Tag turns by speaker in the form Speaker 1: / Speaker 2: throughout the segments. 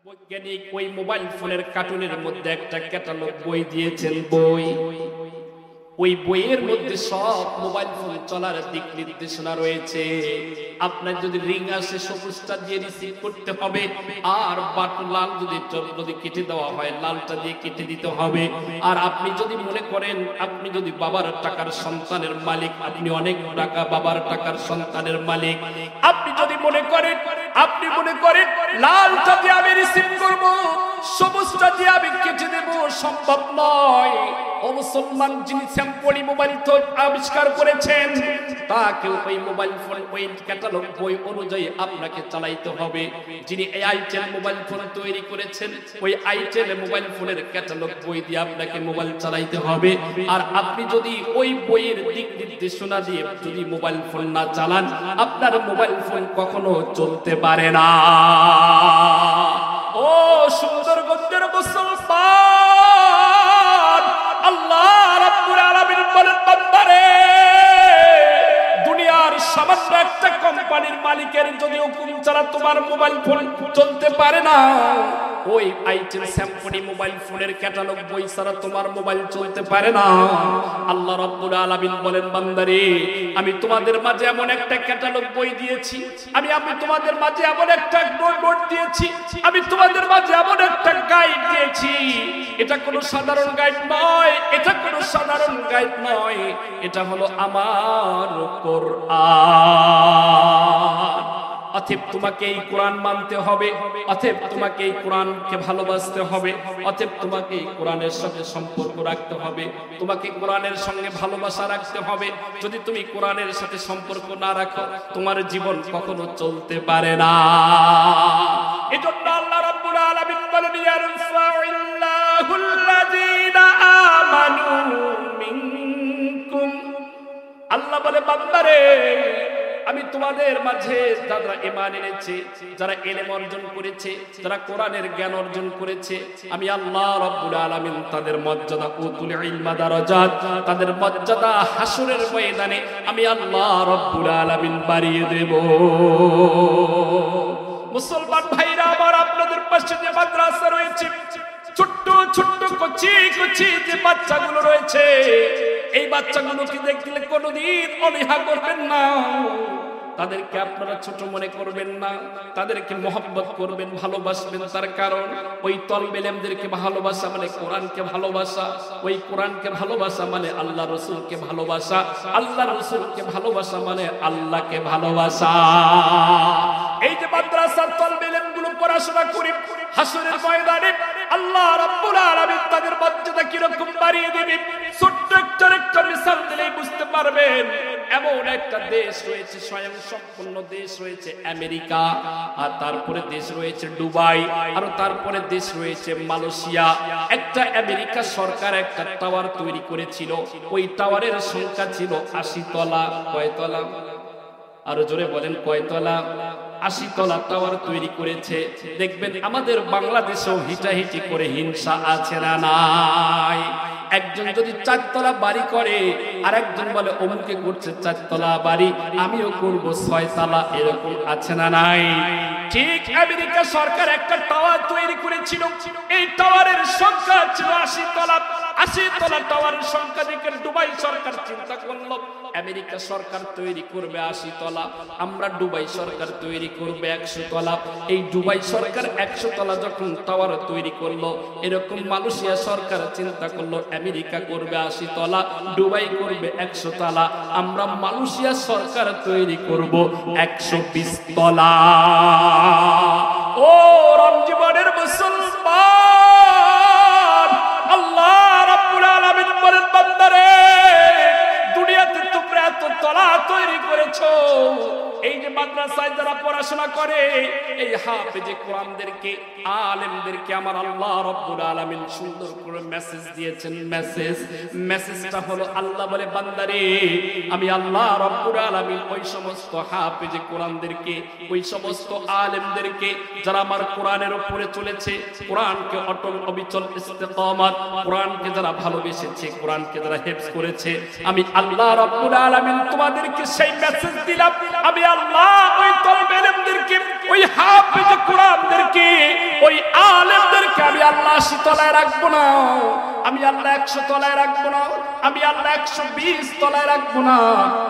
Speaker 1: বৈজ্ঞানিক ওই মোবাইল ফোনের কার্টুনের মধ্যে একটা ক্যাটালগ বই দিয়েছেন, বই। ওই বইয়ের মধ্যে সব মোবাইল ফোন চলার দিক নির্দেশনা রয়েছে। আপনার যদি রিং আসে সবুজটা দিয়ে রিসিভ করতে হবে, আর বাটন লাল যদি কেটে দেওয়া হয় লালটা দিয়ে কেটে দিতে হবে। আর আপনি যদি মনে করেন আপনি যদি বাবার টাকার সন্তানের মালিক, আপনি অনেক টাকা বাবার টাকার সন্তানের মালিক, আপনি যদি মনে করেন লালটা দিয়ে আমি রিসিভ করব, সবুজটা দিয়ে আমি কেটে দেব, সম্ভব নয়। ও মুসলমান, যিনি স্যাম্পলি মোবাইল ফোন আবিষ্কার করেছেন তাকে ওই মোবাইল ফোন ওই ক্যাটালগ বই অনুযায়ী আপনাকে চালাইতে হবে। যিনি এই আইটেল মোবাইল ফোন তৈরি করেছেন ওই আইটেল মোবাইল ফোনের ক্যাটালগ বই দিয়ে আপনাকে মোবাইল চালাইতে হবে। আর আপনি যদি ওই বইয়ের দিক নির্দেশনা দিয়ে যদি মোবাইল ফোন না চালান, আপনার মোবাইল ফোন কখনো চলতে পারে না। ও সুন্দরগঞ্জের মুসলমান, আল্লাহ রাব্বুল আলামিন বলেন, বান্দারে, দুনিয়ার সামান্য একটা কোম্পানির মালিকের যদি হুকুম ছাড়া তোমার মোবাইল ফোন চলতে পারে না, ওই আইটেল স্যাম্পনি মোবাইল ফোনের ক্যাটালগ বই ছাড়া তোমার মোবাইল চলতে পারে না। আল্লাহ রাব্বুল আলামিন বলেন, বান্দারে, আমি তোমাদের মাঝে এমন একটা ক্যাটালগ বই দিয়েছি, আমি তোমাদের মাঝে এমন একটা নোট দিয়েছি, আমি তোমাদের মাঝে এমন একটা গাইড দিয়েছি। এটা কোনো সাধারণ গাইড নয়, এটা কোনো সাধারণ গাইড নয়, এটা হলো আমার কোরআন। অতএব তোমাকে এই কোরআন মানতে হবে, অতএব তোমাকে এই কোরআনকে ভালোবাসতে হবে, অতএব তোমাকে এই কোরআনের সাথে সম্পর্ক রাখতে হবে, তোমাকে কোরআনের সঙ্গে ভালোবাসা রাখতে হবে। যদি তুমি কোরআনের সাথে সম্পর্ক না রাখো, তোমার জীবন কখনো চলতে পারে না। এজন্য আল্লাহ রাব্বুল আলামিন বলেন, ইয়ারফাউল্লাহুল্লাযীনা আমানু মিনকুম। আল্লাহ বলে, বান্দারে, আমি তোমাদের মাঝে যারা ঈমান এনেছে, যারা ইলম অর্জন করেছে, যারা কোরআনের জ্ঞান অর্জন করেছে, আমি আল্লাহ রাব্বুল আলামিন তাদের মর্যাদা উতুল ইলমা দারাজাত, তাদের মর্যাদা হাসরের ময়দানে আমি আল্লাহ রাব্বুল আলামিন বাড়িয়ে দেব। মুসলমান ভাইরা আমার, আপনাদের পাশে যে মাদ্রাসা রয়েছে, ছোট্ট ছোট্ট কচি কচি যে বাচ্চাগুলো রয়েছে, এই বাচ্চাগুলোকে দেখলে কোনোদিন অনীহা করবেন না, তাদেরকে আপনারা ছোট মনে করবেন না, তাদেরকে মহব্বত করবেন, ভালোবাসবেন। তার কারণ ওই তলবে ইলমদেরকে ভালোবাসা মানে কোরআনকে ভালোবাসা, ওই কোরআনকে ভালোবাসা মানে আল্লাহ রাসূলকে ভালোবাসা, আল্লাহ রাসূলকে ভালোবাসা মানে আল্লাহকে ভালোবাসা। এই যে মাদ্রাসার তলবে ইলমগুলো পড়াশোনা করি, হাসরের ময়দানে আল্লাহ রাব্বুল আলামিন তাদের মর্যাদা কিরকম বাড়িয়ে দিবেন, ছোট্ট একটা মিসাল দিলেই বুঝতে পারবেন। এমন একটা দেশ রয়েছে, স্বয়ং সম্পূর্ণ দেশ রয়েছে আমেরিকা, আর তারপরে দেশ রয়েছে দুবাই, আর তারপরে দেশ রয়েছে মালয়েশিয়া। একটা আমেরিকা সরকার একটা টাওয়ার তৈরি করেছিল, ওই টাওয়ারের সংখ্যা ছিল 80 তলা। কয় তলা? আরো জোরে বলেন, কয় তলা? 80 তলা টাওয়ার তৈরি করেছে। দেখবেন আমাদের বাংলাদেশেও হিটাহিটি করে হিংসা আছে না নাই? একজন যদি 4 তলা বাড়ি করে, আর একজন বলে অমুকে করছে 4 তলা বাড়ি, আমিও করব 6 তলা, এরকম আছে না নাই? ঠিক আমেরিকা সরকার একটা টাওয়ার তৈরি করেছিল, এই টাওয়ারের সংখ্যা ছিল 80 তলা। 80 তলা টাওয়ারের সংখ্যা দেখে দুবাই সরকার চিন্তা করলো, আমেরিকা সরকার তৈরি করবে 80 তলা, আমরা দুবাই সরকার তৈরি করবে 100 তলা। এই দুবাই সরকার 100 তলা যখন টাওয়ার তৈরি করলো, এরকম মালয়েশিয়া সরকার চিন্তা করলো আমেরিকা করবে 80 তলা, দুবাই করবে 100 তলা, আমরা মালয়েশিয়া সরকার তৈরি করব 120 তলা। ও রমজীবনের মুসলমান, আল্লাহ রাব্বুল আলামিন বলেন, বান্দারে, দুনিয়াতে তোমরা এত তলা তৈরি করেছো, এই যে মাদ্রাসায় যারা পড়াশোনা করে, এই হাফেজে কোরআনদেরকে, আলেমদেরকে আমার আল্লাহ রাব্বুল আলামিন সুন্দর করে মেসেজ দিয়েছেন। মেসেজটা হলো, আল্লাহ বলে, বান্দারে, আমি আল্লাহ রাব্বুল আলামিন ওই সমস্ত হাফেজে কোরআনদেরকে, ওই সমস্ত আলেমদেরকে যারা আমার কোরআনের উপরে চলেছে, কোরআনকে অটল অবিচল ইস্তেকামাত, কোরআনকে যারা ভালোবেসেছে, কোরআনকে যারা হেফজ করেছে, আমি আল্লাহ রাব্বুল আলামিন তোমাদেরকে সেই মেসেজ দিলাম। আমি আল্লাহ ওই তলবে ইলমদেরকে, ওই হাফেজ কোরআনদেরকে, ওই আমি আল্লাহ 80 তলায় রাখবো না, আমি আল্লাহ 100 তলায় রাখবো না, আমি আল্লাহ 120 তলায় রাখবো না।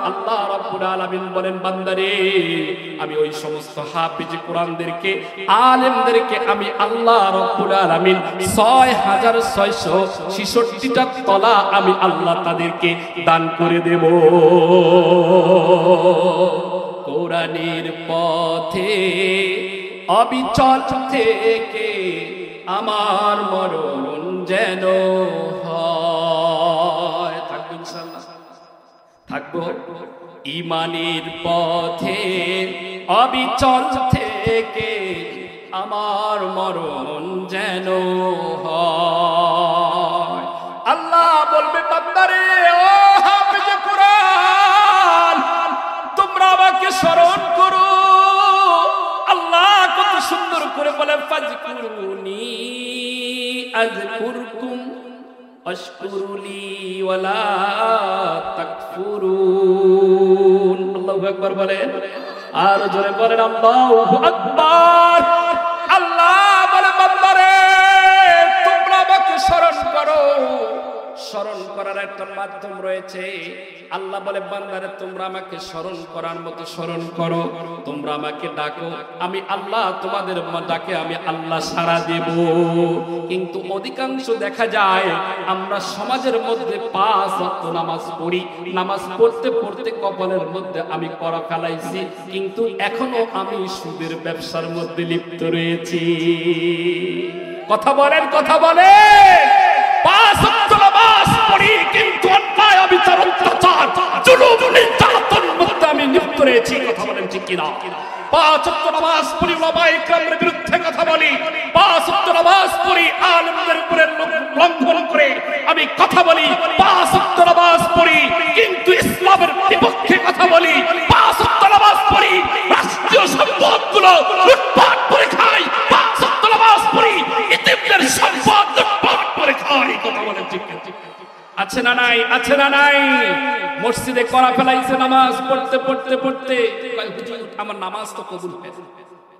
Speaker 1: আল্লাহ রাব্বুল আলামিন বলেন, বান্দারে আমি ওই সমস্ত হাফেজ কোরআনদেরকে, আলেমদেরকে আমি আল্লাহ রাব্বুল আলামিন 6666টা তলা আমি আল্লাহ তাদেরকে দান করে দেব। কোরআনের পথে অবিচল থেকে আমার মরণ যেন হয়। থাকবো ইনশাআল্লাহ, থাকবো। ঈমানের পথে অবিচল থেকে আমার মরণ যেন হয়। আল্লাহ বলবে, বান্দারে ও হাফেজে কোরআন, তোমরা আমাকে স্মরণ করো। আল্লাহ কত সুন্দর করে বলে, ফাজকুরুনি আযকুরকুম আশকুরুলি ওয়ালা তাকফুরুন। আল্লাহু আকবার বলেন, আর জোরে বলেন আল্লাহু আকবার। আল্লাহ বলে, বান্দারে তোমরা আমাকে স্মরণ করো। স্মরণ করার একটা মাধ্যম রয়েছে। আল্লাহ বলে, বান্দারে তোমরা আমাকে স্মরণ করার মতো স্মরণ করো, তোমরা আমাকে ডাকো, আমি আল্লাহ তোমাদের ডাকে আমি আল্লাহ সাড়া দেব। কিন্তু অধিকাংশ দেখা যায় আমরা সমাজের মধ্যে 5 ওয়াক্ত নামাজ পড়ি, নামাজ পড়তে পড়তে কপালের মধ্যে আমি করা ফেলাইছি, কিন্তু এখনো আমি সুদের ব্যবসার মধ্যে লিপ্ত রয়েছি। কথা বলেন, কথা বলেন। 5 ওয়াক্ত নামাজ পড়ি, কিন্তু অন্যায় অবিচার অত্যাচার জুলুম নির্যাতন মধ্যে আমি লিপ্ত রয়েছি। কথা বলেন ঠিক কিনা? 5 ওয়াক্ত নামাজ পড়ি, ওলামায়ে কেরামের বিরুদ্ধে কথা বলি, 5 ওয়াক্ত নামাজ পড়ি, আলেমদের উপরে লঙ্ঘন করে আমি কথা বলি, 5 ওয়াক্ত নামাজ পড়ি, কিন্তু ইসলামের বিপক্ষে কথা বলি, 5 ওয়াক্ত নামাজ পড়ি, রাষ্ট্রীয় সম্পদগুলো লুটপাট করে খাই, 5 ওয়াক্ত নামাজ পড়ি, ইতিমদের সম্পদ লুটপাট করে খাই। কথা বলেন ঠিক কিনা? আছে না নাই? আছে না নাই? মসজিদে করা ফেলাইছে নামাজ পড়তে পড়তে পড়তে, আমার নামাজ তো কবুল হয় না।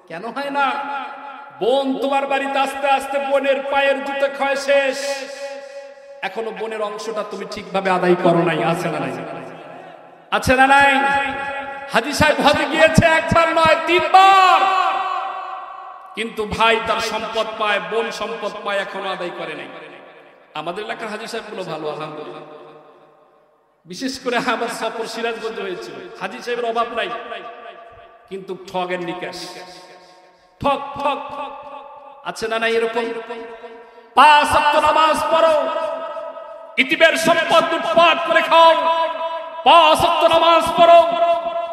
Speaker 1: কেন হয় না? বোন তোমার বাড়িতে আস্তে আস্তে বোনের পায়ের জুতো ক্ষয় শেষ, এখনো বোনের অংশটা তুমি ঠিকভাবে আদায় করো নাই। আছে না নাই? আছে না নাই? হাজী সাহেব হজে গিয়েছে একবার নয় 3 বার, কিন্তু ভাই তার সম্পদ পায়, বোন সম্পদ পায়, এখনো আদায় করে নাই। আমাদের এলাকার হাজী সাহেব গুলো ভালো, আলহামদুলিল্লাহ। বিশেষ করে আমার সফর সিরাজগঞ্জ হয়েছিল, হাজী সাহেবের অভাব নাই, কিন্তু ঠগের নিকাশ, ঠক ঠক। আছে না নাই এরকম? 5 ওয়াক্ত নামাজ পড়ো, ইতিমের সম্পদ লুটপাট করে খাও, 5 ওয়াক্ত নামাজ পড়ো,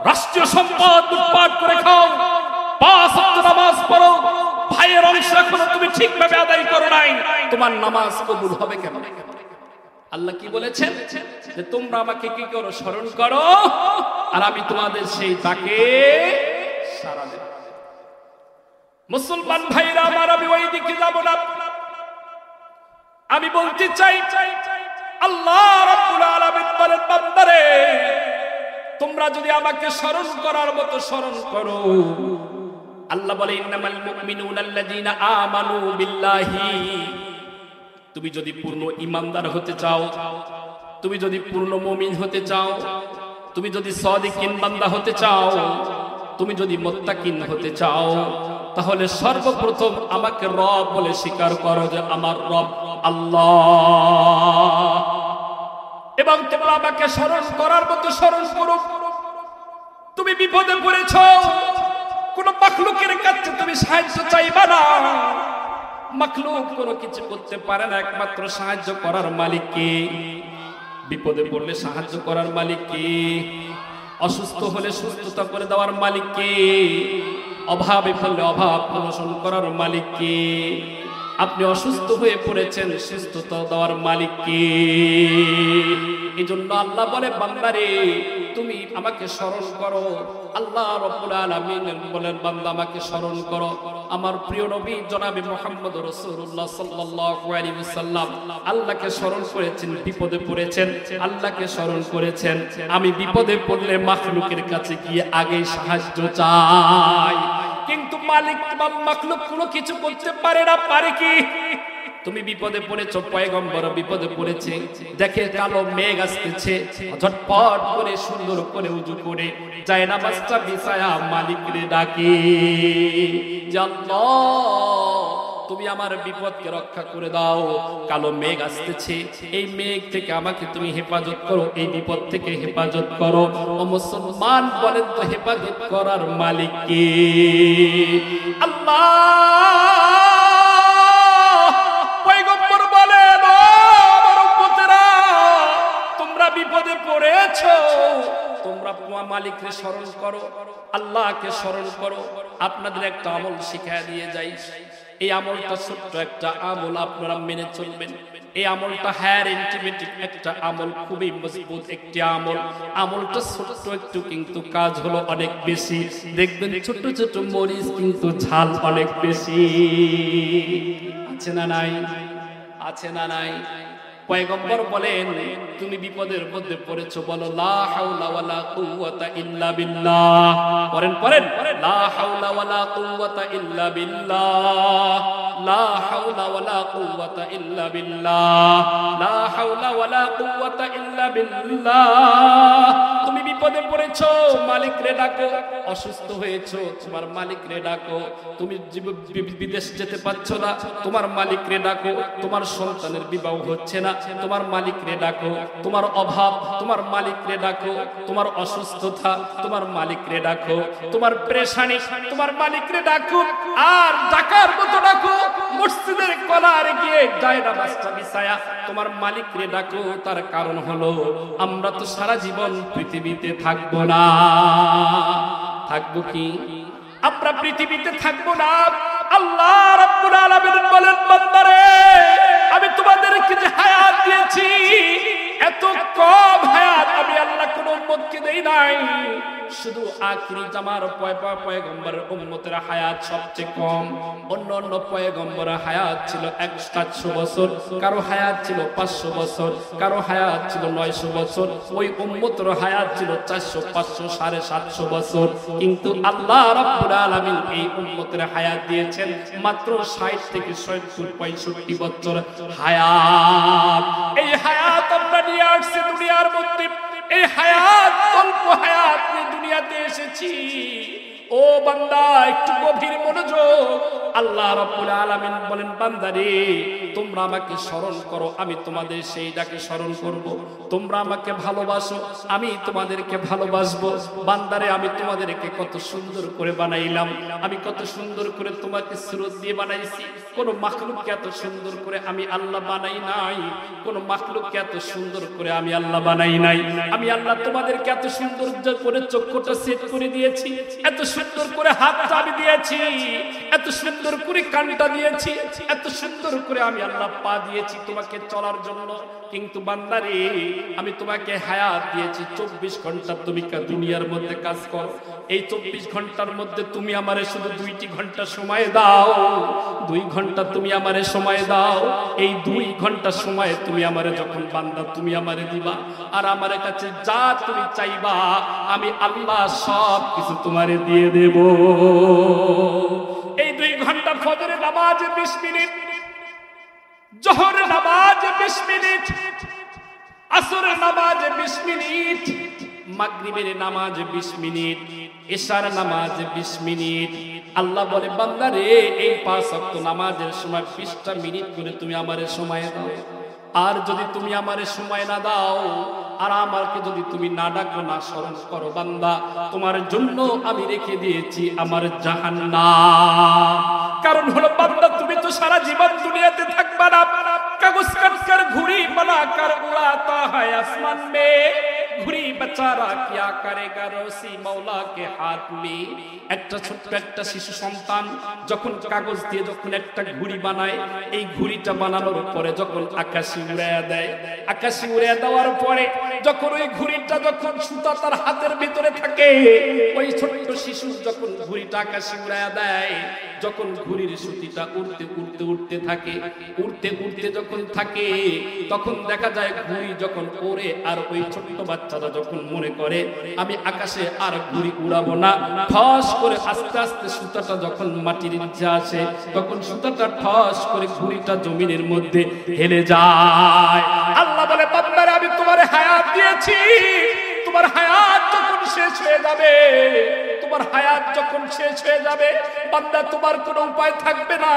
Speaker 1: রাষ্ট্রীয় সম্পদ লুটপাট করে খাও, 5 ওয়াক্ত নামাজ পড়ো, ভাইয়ের অংশ এখনো তুমি ঠিকভাবে আদায় করো নাই, তোমার নামাজ কবুল হবে কেন? আল্লাহ কি বলেছেন? যে তোমরা আমাকে কি করো? স্মরণ করো, আর আমি তোমাদের সেই ডাকে সাড়া দেব। মুসলমান ভাইরা আমার, আমি ওই দিকে যাব না। আমি বলতে চাই, আল্লাহ রাব্বুল আলামিন বলেন, বান্দারে তোমরা যদি আমাকে স্মরণ করার মতো স্মরণ করো, আল্লাহ বলে, ইন্নামাল মুমিনুনা আল্লাযীনা আমানু বিল্লাহি। তুমি যদি পূর্ণ ঈমানদার হতে চাও, তুমি যদি পূর্ণ মুমিন হতে চাও, তুমি যদি সাদিকিন বান্দা হতে চাও, তুমি যদি মুত্তাকিন হতে চাও, তাহলে সর্বপ্রথম আমাকে রব বলে স্বীকার করো যে আমার রব আল্লাহ, এবং তোমরা আমাকে স্মরণ করার মতো স্মরণ করো। তুমি বিপদে পড়েছো, কোন মাখলুকের কাছে তুমি সাহায্য চাইবা না। মাখলুক কোনো কিছু করতে পারে না, একমাত্র সাহায্য করার মালিক কে? বিপদে পড়লে সাহায্য করার মালিক কে? অসুস্থ হলে সুস্থতা করে দেওয়ার মালিক কে? অভাবে পড়লে অভাব প্রমোশন করার মালিক কে? আপনি অসুস্থ হয়ে পড়েছেন, সুস্থতা দেওয়ার মালিক কে? এজন্য আল্লাহ বলে, বান্দারে তুমি আমাকে স্মরণ করো। আল্লাহ রাব্বুল আলামিন বলেন, বান্দা আমাকে স্মরণ করো। আমার প্রিয় নবী জনাবে মুহাম্মদ রাসূলুল্লাহ সাল্লাল্লাহু আলাইহি ওয়াসাল্লাম আল্লাহকে স্মরণ করেছেন, বিপদে পড়েছেন, আল্লাহকে স্মরণ করেছেন। আমি বিপদে পড়লে মাখলুকের কাছে গিয়ে আগে সাহায্য চাই, কিন্তু মালিক বা মাখলুক কোনো কিছু করতে পারে না। পারে কি? তুমি বিপদে পড়েছো, পয়গম্বর বিপদে পড়েছে, দেখে কালো মেঘ আসতেছে, ঝটপট করে সুন্দর করে উজু করে যায় নামাজটা বিছায়া মালিকরে ডাকে, যে আল্লাহ তুমি আমার বিপদকে রক্ষা করে দাও, কালো মেঘ আসতেছে, এই মেঘ থেকে আমাকে তুমি হেফাজত করো, এই বিপদ থেকে হেফাজত করো। ও মুসলমান বলেন তো হেফাজত করার মালিক কে? আল্লাহ। পয়গম্বর বলেন, ও আমার উম্মতেরা, তোমরা বিপদে পড়েছো, তোমরা মালিককে স্মরণ করো, আল্লাহকে স্মরণ করো। আপনাদের একটা আমল শিখিয়ে দিয়ে যাই, এই আমলটা ছোট্ট একটা আমল, আপনারা মেনে চলবেন। এই আমলটা হায়ার ইন্টিমেটিভ একটা আমল, খুবই মজবুত একটি আমল। আমলটা ছোট্ট একটু, কিন্তু কাজ হলো অনেক বেশি। দেখবেন ছোট ছোট মরিচ কিন্তু ঝাল অনেক বেশি। আছে না নাই? আছে না নাই? পয়গম্বর বলেন, তুমি বিপদের মধ্যে পড়েছো, বলো লা হাওলা ওয়ালা কুওয়াতা ইল্লা বিল্লাহ। পড়েন পড়েন, লা হাওলা ওয়ালা কুওয়াতা ইল্লা বিল্লাহ, লা হাওলা ওয়ালা কুওয়াতা ইল্লা বিল্লাহ, লা হাওলা ওয়ালা কুওয়াতা ইল্লা বিল্লাহ। তুমি বিপদে পড়েছো, মালিকরে ডাকো। অসুস্থ হয়েছো, তোমার মালিকরে ডাকো। তুমি বিদেশ যেতে পারছো না, তোমার মালিকরে ডাকো। তোমার সন্তানের বিবাহ হচ্ছে না, তোমার মালিকরে ডাকো। তোমার অভাব, তোমার মালিকরে ডাকো। তোমার অসুস্থতা, তোমার মালিকরে ডাকো। তোমার পেরেশানি, তোমার মালিকরে ডাকো। আর ডাকার মতো ডাকো, মসজিদের কলার গিয়ে যায় নামাজটা বিছায়া তোমার মালিকরে ডাকো। তার কারণ হলো, আমরা তো সারা জীবন পৃথিবীতে থাকবো না। থাকবো কি? আমরা পৃথিবীতে থাকবো না। আল্লাহ রাব্বুল আলামিন বলেন, বান্দারে আমি তোমাদেরকে যে হায়াত দিয়েছি, এত কম হায়াত আমি আল্লাহ কোন উম্মতকে দেই নাই। শুধু আখিরি জামার পয়গম্বরের উম্মতের হায়াত সবচেয়ে কম। অন্য অন্য পয়গম্বরের হায়াত ছিল 100 বছর, কারো হায়াত ছিল 500 বছর, কারো হায়াত ছিল 900 বছর। ওই উম্মতের হায়াত ছিল 400, 500, 750 বছর। কিন্তু আল্লাহ রাব্বুল আলামিন এই উম্মতের হায়াত দিয়েছেন মাত্র 60 থেকে 70, 65 বছর হায়াত। এই হায়াত আমরা নিয়ে আসছি দুনিয়ার মধ্যে। এই হায়াত, অল্প হায়াত নিয়ে দুনিয়াতে এসেছি। ও বান্দা, একটু গভীর মনোযোগ। আল্লাহ রাব্বুল আলামিন বলেন, বান্দারে তোমরা আমাকে স্মরণ করো, আমি তোমাদের সেই ডাকে স্মরণ করব। তোমরা আমাকে ভালোবাসো, আমি তোমাদেরকে ভালোবাসবো। বান্দারে আমি তোমাদেরকে কত সুন্দর করে বানাইলাম, আমি কত সুন্দর করে তোমাকে সুরত দিয়ে বানাইছি। কোন মাখলুককে এত সুন্দর করে আমি আল্লাহ বানাই নাই। কোন মাখলুককে এত সুন্দর করে আমি আল্লাহ বানাই নাই। আমি আল্লাহ তোমাদেরকে এত সুন্দর করে চক্ষুটা সেট করে দিয়েছি, এত সুন্দর করে হাতটা আমি দিয়েছি, এত সুন্দর করে কানটা দিয়েছি, এত সুন্দর করে আমি আল্লাহ পা দিয়েছি তোমাকে চলার জন্য। কিন্তু বান্দারে আমি তোমাকে হায়াত দিয়েছি 24 ঘন্টা, তুমি দুনিয়ার মধ্যে কাজ করো। এই 24 ঘন্টার মধ্যে তুমি আমারে শুধু 2টি ঘন্টা সময় দাও। 2 ঘন্টা তুমি আমারে সময় দাও। এই 2 ঘন্টা সময় তুমি আমারে যখন বান্দা তুমি আমারে দিবা, আর আমার কাছে যা তুমি চাইবা আমি আল্লাহ সব কিছু তোমারে দিয়ে দেব। এই 2 ঘন্টা ফজরের নামাজ 20 মিনিট, জোহরের নামাজ 20 মিনিট, আসরের নামাজ 20 মিনিট, মাগরিবের নামাজ 20 মিনিট, এশার নামাজ 20 মিনিট। আল্লাহ বলে, বান্দারে এই 5 ওয়াক্ত নামাজের সময় 20টা মিনিট করে তুমি আমারে সময় দাও। আর যদি তুমি আমারে সময় না দাও, আর আমাকে যদি তুমি না ডাকো, না স্মরণ করো, বান্দা তোমার জন্য আমি রেখে দিয়েছি আমার জাহান্নাম। কারণ হলো বান্দা, তুমি তো সারা জীবন দুনিয়াতে থাকবা না। কাগজ কাটकर ঘুড়ি बनाकर उड़ाता है आसमान में, ঘুড়ি বেচারা क्या करेगा रोसी मौला के हाथ में। একটা ছোট্ট একটা শিশু সন্তান যখন কাগজ দিয়ে যখন একটা ঘুড়ি বানায়, এই ঘুড়িটা বানানোর পরে যখন আকাশে উড়ায়া দেয়, আকাশে উড়ায়া দেওয়ার পরে যখন ওই ঘুড়িটা যখন সুতা তার হাতের ভিতরে থাকে, ওই ছোট্ট শিশু যখন ঘুড়িটা আকাশে উড়ায়া দেয়, যখন ঘুড়ির সুতিটা উড়তে উড়তে উড়তে থাকে, উড়তে উড়তে যখন থাকে, তখন দেখা যায় ঘুড়ি যখন ওড়ে, আর ওই ছোট্ট বাচ্চাটা যখন মনে করে আমি আকাশে আর ঘুড়ি উড়াবো না, ঠস করে আস্তে আস্তে সুতাটা যখন মাটির নিচে আসে, তখন সুতাটা ঠস করে ঘুড়িটা জমিনের মধ্যে হেলে যায়। আল্লাহ বলে, বান্দারে আমি তোমার হায়াত দিয়েছি, তোমার হায়াত যখন শেষ হয়ে যাবে, তোমার হায়াত যখন শেষ হয়ে যাবে বান্দা, তোমার কোনো উপায় থাকবে না,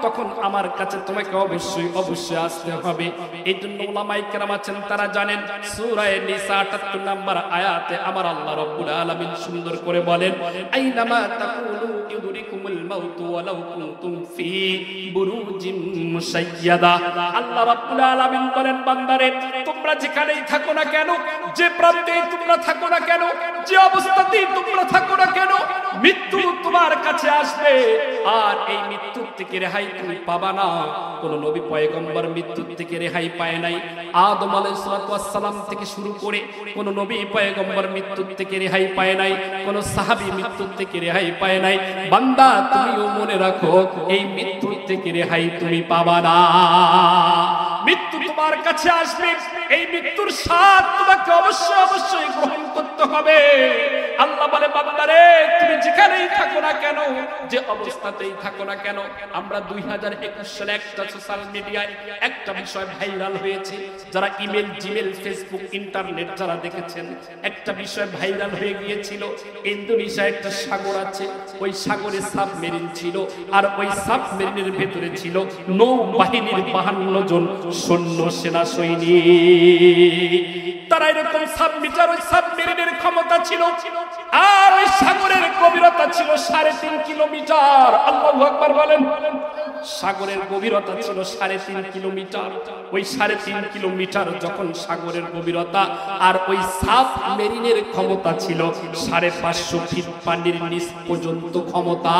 Speaker 1: তখন আমার কাছে তোমাকে অবশ্যই অবশ্যই আসতে হবে। এই জন্য উলামায়ে কেরাম আছেন, তারা জানেন সূরা নিসা 78 নম্বর আয়াতে আমার আল্লাহ রাব্বুল আলামিন সুন্দর করে বলেন, আইনামা তাকুনু ইউদরিকুমুল মাউত ওয়ালাউ কুনতুম ফি বুরুজিম মুশাইয়াদা। আল্লাহ রাব্বুল আলামিন বলেন, বান্দারে তোমরা যেখানেই থাকো না কেন, যে প্রান্তেই তোমরা থাকো না কেন, যে অবস্থাতেই তোমরা থাকো না কেন, মৃত্যু তোমার কাছে আসবে, আর এই মৃত্যু থেকে রেহাই তুমি পাবা না। কোন নবী পয়গম্বর মৃত্যু থেকে রেহাই পায় নাই। আদম আলাইহিস সালাম থেকে শুরু করে কোন নবী পয়গম্বর মৃত্যু থেকে রেহাই পায় নাই, কোন সাহাবী মৃত্যু থেকে রেহাই পায় নাই। বান্দা তুমিও মনে রাখো, এই মৃত্যু থেকে রেহাই তুমি পাবা না। মৃত্যু তোমার কাছে আসবে, এই মৃত্যুর স্বাদ তোমাকে অবশ্যই অবশ্যই গ্রহণ করতে হবে। আল্লাহ বলে, বান্দারে তুমি যেখানেই থাকো না কেন, যে অবস্থাতেই থাকো না কেন, আমরা 2021 সালে একটা সোশ্যাল মিডিয়ায় একটা বিষয় ভাইরাল হয়েছে, যারা ইমেল, জিমেল, ফেসবুক, ইন্টারনেট যারা দেখেছেন, একটা বিষয় ভাইরাল হয়ে গিয়েছিল। ইন্দোনেশিয়ায় একটা সাগর আছে, ওই সাগরে সাবমেরিন ছিল, আর ওই সাবমেরিনের ভেতরে ছিল নৌবাহিনীর 52 জন সৈন্য, সেনা সৈনিক। তারা এরকম সাবমিটার, ওই সাবমেরিনের ক্ষমতা ছিল, আর ওই সাগরের গভীরতা ছিল 3.5 কিলোমিটার। আল্লাহু আকবার বলেন। সাগরের গভীরতা ছিল 3.5 কিলোমিটার। ওই 3.5 কিলোমিটার যখন সাগরের গভীরতা, আর ওই সাবমেরিনের ক্ষমতা ছিল 550 ফিট পানির নিচ পর্যন্ত ক্ষমতা।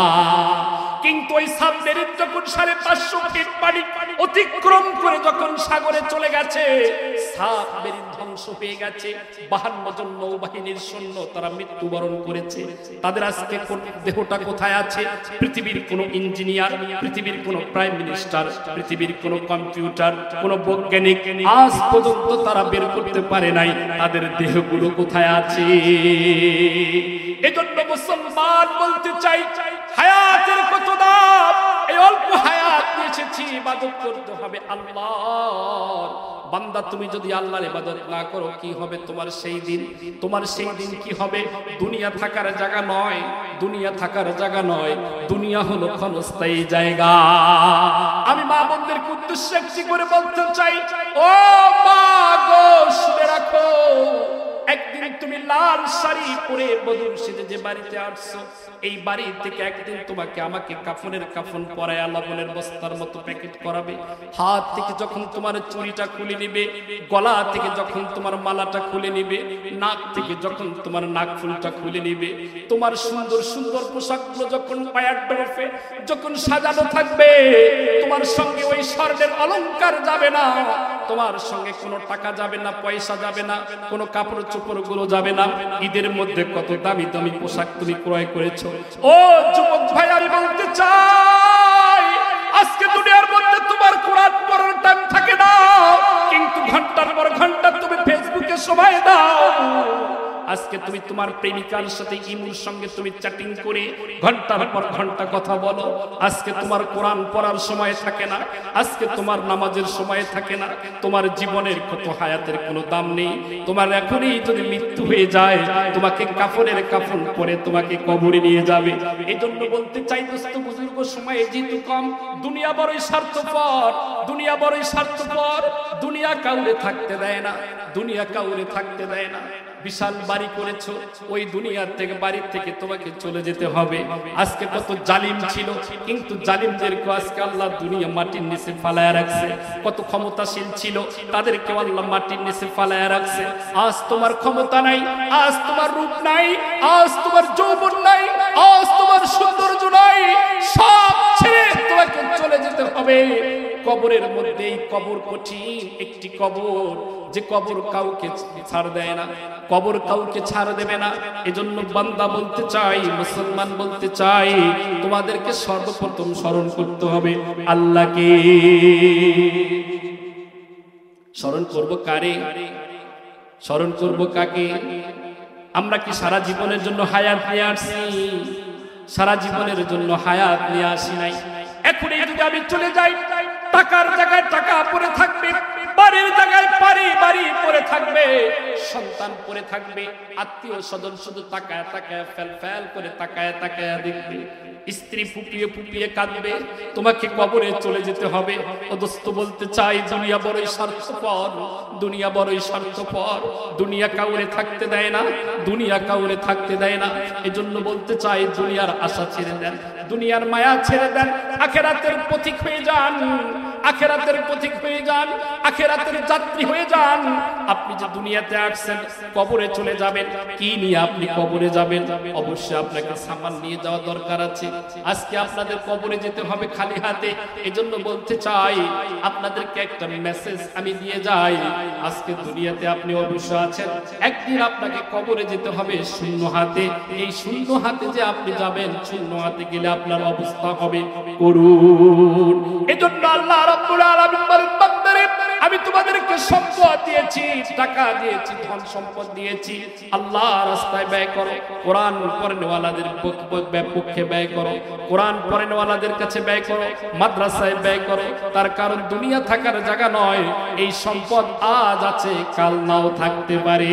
Speaker 1: কিন্তু ওই সাবমেরিন যখন 550 ফিট পানি অতিক্রম করে যখন সাগরে চলে গেছে, সাবমেরিন ধ্বংস হয়ে গেছে। 52 জন নৌবাহিনীর সৈন্য তারা মৃত্যুবরণ করেছে। তাদের আজকে দেহটা কোথায় আছে? পৃথিবীর কোন ইঞ্জিনিয়ার, পৃথিবীর কোন প্রাইম মিনিস্টার, পৃথিবীর কোন কম্পিউটার, কোন বৈজ্ঞানিক আজ পর্যন্ত তারা বের করতে পারে নাই তাদের দেহগুলো কোথায় আছে। এজন্য মুসলমান বলতে চাই, হায়াতের কত দাম। এই অল্প হায়াত এসেছি, ইবাদত করতে হবে আল্লাহর। বান্দা তুমি যদি আল্লাহর ইবাদত না করো, কি হবে তোমার সেই দিন? তোমার সেই দিন কি হবে? দুনিয়া থাকার জায়গা নয়, দুনিয়া থাকার জায়গা নয়, দুনিয়া হলো ক্ষণস্থায়ী জায়গা। আমি মা বোনদেরকে উদ্দেশ্যে একটি করে বলতে চাই, ও মা গো শুনে রাখো, একদিন তুমি লাল শাড়ি পরে বধূর সেজে যে বাড়িতে আসছো, এই বাড়ি থেকে একদিন তোমাকে আমাকে কাফনের কাফন পরায় লবণের বস্তার মতো প্যাকেট করাবে। হাত থেকে যখন তোমার চুড়িটা খুলে নিবে, গলা থেকে যখন তোমার মালাটা খুলে নিবে, নাক থেকে যখন তোমার নাক ফুলটা খুলে নিবে, তোমার সুন্দর সুন্দর পোশাকগুলো যখন পায়ের ড্রপে যখন সাজানো থাকবে, তোমার সঙ্গে ওই স্বর্ণের অলংকার যাবে না, তোমার সঙ্গে কোনো টাকা যাবে না, পয়সা যাবে না, কোনো কাপড় চোপড় গুলো যাবে না। ঈদের মধ্যে কত দামি দামি পোশাক তুমি ক্রয় করেছো। ও যুবক ভাই, আমি বলতে চাই, আজকে দুনিয়ার মধ্যে তোমার কোরআন পড়ার টাইম থাকে না, কিন্তু ঘন্টার পর ঘন্টা তুমি ফেসবুকে সময় দাও। আজকে তুমি তোমার প্রেমিকার সাথে ইমুর সঙ্গে তুমি চ্যাটিং করে ঘন্টার পর ঘন্টা কথা বলো। আজকে তোমার কোরআন পড়ার সময় থাকে না, আজকে তোমার নামাজের সময় থাকে না। তোমার জীবনের কত হায়াতের কোনো দাম নেই। তোমার এখনই যদি মৃত্যু হয়ে যায়, তোমাকে কাফনের কাফন পরে তোমাকে কবরে নিয়ে যাবে। এই জন্য বলতে চাই দোস্ত বুজুর্গ, সময় যেহেতু কম, দুনিয়া বড়ই স্বার্থপর, দুনিয়া বড়ই স্বার্থপর। দুনিয়া কাউরে থাকতে দেয় না, দুনিয়া কাউরে থাকতে দেয় না। বিশাল বাড়ি করেছো, ওই দুনিয়ার থেকে বাড়ির থেকে তোমাকে চলে যেতে হবে। আজকে কত জালিম ছিল, কিন্তু জালিমদেরকে আজকে আল্লাহ দুনিয়া মাটির নিচে ফালায়া রাখছে। কত ক্ষমতাশীল ছিল, তাদেরকে আল্লাহ মাটির নিচে ফালায়া রাখছে। আজ তোমার ক্ষমতা নাই, আজ তোমার রূপ নাই, আজ তোমার যৌবন নাই, আজ তোমার সৌন্দর্য নাই, সব ছেড়ে তোমাকে চলে যেতে হবে। কবরের মধ্যে এই কবর কঠিন একটি কবর, যে কবর কাউকে ছাড় দেয় না, কবর কাউকে ছাড় দেবে না। এজন্য বান্দা বলতে চাই, মুসলমান বলতে চাই, তোমাদেরকে সর্বপ্রথম স্মরণ করতে হবে আল্লাহকে। স্মরণ করব কারে? স্মরণ করব কাকে? আমরা কি সারা জীবনের জন্য হায়াত নিয়ে আসছি? সারা জীবনের জন্য হায়াত নিয়ে আসি নাই। এখন এই যদি আমি চলে যাই, টাকার জায়গায় টাকা পড়ে থাকবে, বাড়ির জায়গায় বাড়ি পড়ে থাকবে, সন্তান পড়ে থাকবে, আত্মীয় স্বজন শুধু তাকায় তাকায় ফেল করে তাকায় তাকায় দেখবে, স্ত্রী ফুপিয়ে কাঁদবে, তোমাকে কবরে চলে যেতে হবে। ও দোস্ত বলতে চাই, দুনিয়া বড়ই স্বার্থপর, দুনিয়া বড়ই স্বার্থপর, দুনিয়া কাউরে থাকতে দেয় না, দুনিয়া কাউরে থাকতে দেয় না। এজন্য বলতে চাই, দুনিয়ার আশা ছেড়ে দেন, দুনিয়ার মায়া ছেড়ে দেন, আখিরাতের পথিক হয়ে যান, আখিরাতের পথিক হয়ে যান, আখিরাতের যাত্রী হয়ে যান। আপনি যে দুনিয়াতে আসছেন, কবরে চলে যাবেন, কি নিয়ে আপনি কবরে যাবেন? অবশ্যই আপনাকে সামান নিয়ে যাওয়া দরকার আছে। আজকে আপনাদের কবরে যেতে হবে খালি হাতে। এজন্য বলতে চাই, আপনাদেরকে একটা মেসেজ আমি দিয়ে যাই, আজকে দুনিয়াতে আপনি অবশ্য আছেন, একদিন আপনাকে কবরে যেতে হবে শূন্য হাতে। এই শূন্য হাতে যে আপনি যাবেন, শূন্য হাতে গেলে আপনার অবস্থা হবে করুন। এজন্য আল্লাহ রাব্বুল আলামিন বলেন, বান্দারে আমি তোমাদেরকে সম্পদ দিয়েছি, টাকা দিয়েছি, ধন সম্পদ দিয়েছি, আল্লাহ রাস্তায় ব্যয় করো, কোরআন পড়নেওয়ালাদের পক্ষে ব্যয় করো, কোরআন পড়নেওয়ালাদের কাছে ব্যয় করো, মাদ্রাসায় ব্যয় করো। তার কারণ দুনিয়া থাকার জায়গা নয়, এই সম্পদ আজ আছে কাল নাও থাকতে পারে।